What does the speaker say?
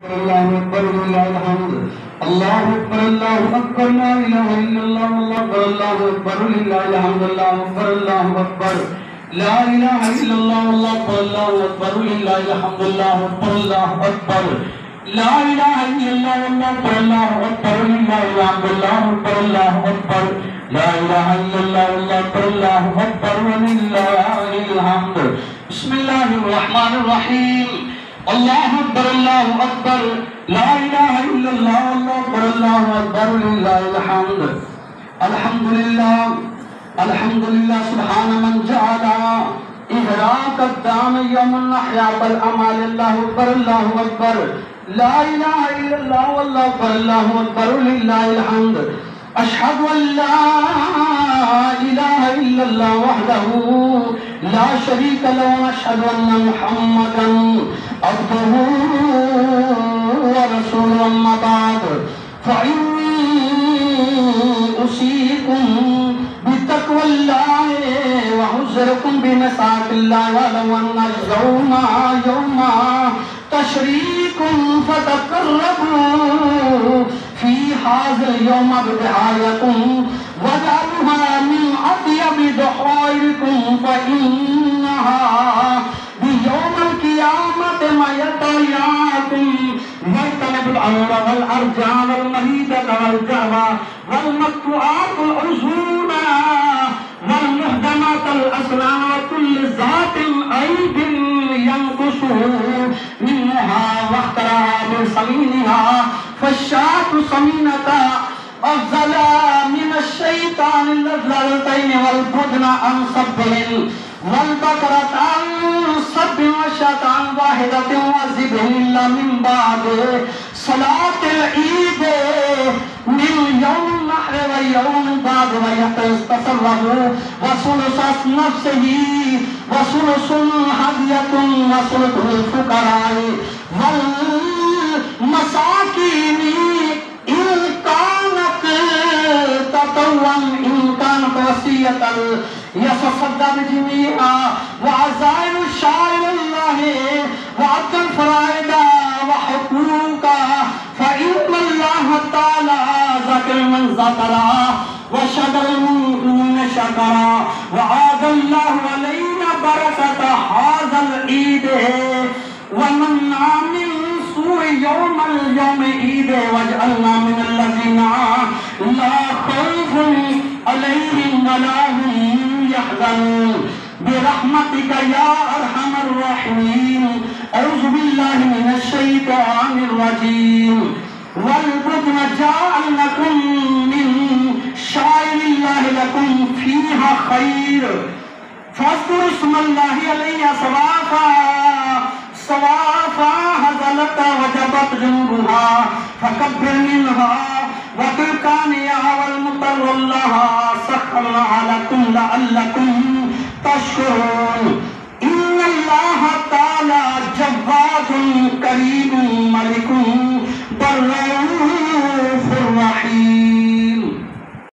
अल्लाहु अकबर लिल्लाहिल हम्द। अल्लाहु अकबर अल्लाहु अकबर ला इलाहा इल्लल्लाह अल्लाहु अकबर लिल्लाहिल हम्द। अल्लाहु अकबर ला इलाहा इल्लल्लाह अल्लाहु अकबर लिल्लाहिल हम्द। अल्लाहु अकबर ला इलाहा इल्लल्लाह अल्लाहु अकबर लिल्लाहिल हम्द। अल्लाहु अकबर ला इलाहा इल्लल्लाह अल्लाहु अकबर लिल्लाहिल हम्द। बिस्मिल्लाहिर रहमानिर रहीम। अल्लाहु अकबर ला इलाहा इल्लल्लाह अल्लाहु अकबर लिल्लाहिल हम्द। अल्हम्दुलिल्लाह सुब्हान मन जअला इहराक अद्दाम यौमन अहया बल अमाल। अल्लाहु अकबर ला इलाहा इल्लल्लाह अल्लाहु अकबर लिल्लाहिल हम्द। अशहदु अल्ला इलाहा इल्लल्लाह वहदहु ला शरीका लहु व अशहदु अन्ना मुहम्मदन अब्दुहु व रसूलुहु। अम्मा बाद फइन्नी उसीकुम बितक़्वल्लाहि व उज़्रिकुम बिनसातिल्लाहि वअलमु अन्ना यौमा तशरीकुम फतक़र्रबू फी हाज़िल यौम बिदआयकुम वजअलूहा मिन अत्यबि दुआइकुम फइन्नहा बियौमिल क़ियामति मयतयाकुम वयतनबुल अमरा वल अरजान वल महीदत वल जहवा वल मक़्तूआतुल उज़ूना वल मुहदमातुल अस्नान व कुल्लु ज़ातिन ऐबिन यंकुसु मिन्हा वख्तरा मिन समीनिहा फश्शातु समीनता अफ़ज़ला मिनश शैतानिल लज़्ज़तैनि वल बुदना अन सब्बिहिल वल बकरता अन सब्बिन व शतान वाहिदतिन व ज़िबहिल्ला मिन बाद सलातिल ईद मिन यौम नहर व यौम बाद व यतसर्रबु व सुलुस नफ्सिही व सुलुसुन हदियतुन व सुलुसुल फुक़रा'i वल मसाकीनी इन कानत ततव्वन इन कानत वसियतन यसफ़द्दा बिजमीहा व अज़ाइनु शाइरिल्लाहि व अद्ल फ़राइदा व हुकूका फ़इन्नल्लाह तआला ज़किर मन ज़करा व शकर मन शकरा व आदल्लाहु अलैना बरकत हाज़ल ईद व मन्ना मिन यौम ईद वजअलना मिनल लज़ीना ला खौफुन अलैहिम वला हुम यहज़नून बिरहमतिका या अरहमर राहिमीन। औज़ु बिल्लाहि मिनश शैतानिर रजीम। वल बुदना जअलनकुम मिन शाइरिल्लाहि लकुम फीहा खैर फ़ज़्कुरू इस्मल्लाहि अलैहा सवाफ़ा हज़लत वजबत जुनूबुहा फ़कब्बिर मिन्हा व तुरकानिया वल मुतर्रल्लाहा सख़्ख़रना लकुम लअल्लकुम तशकुरून। इन्नल्लाह तआला जव्वादुन करीमुन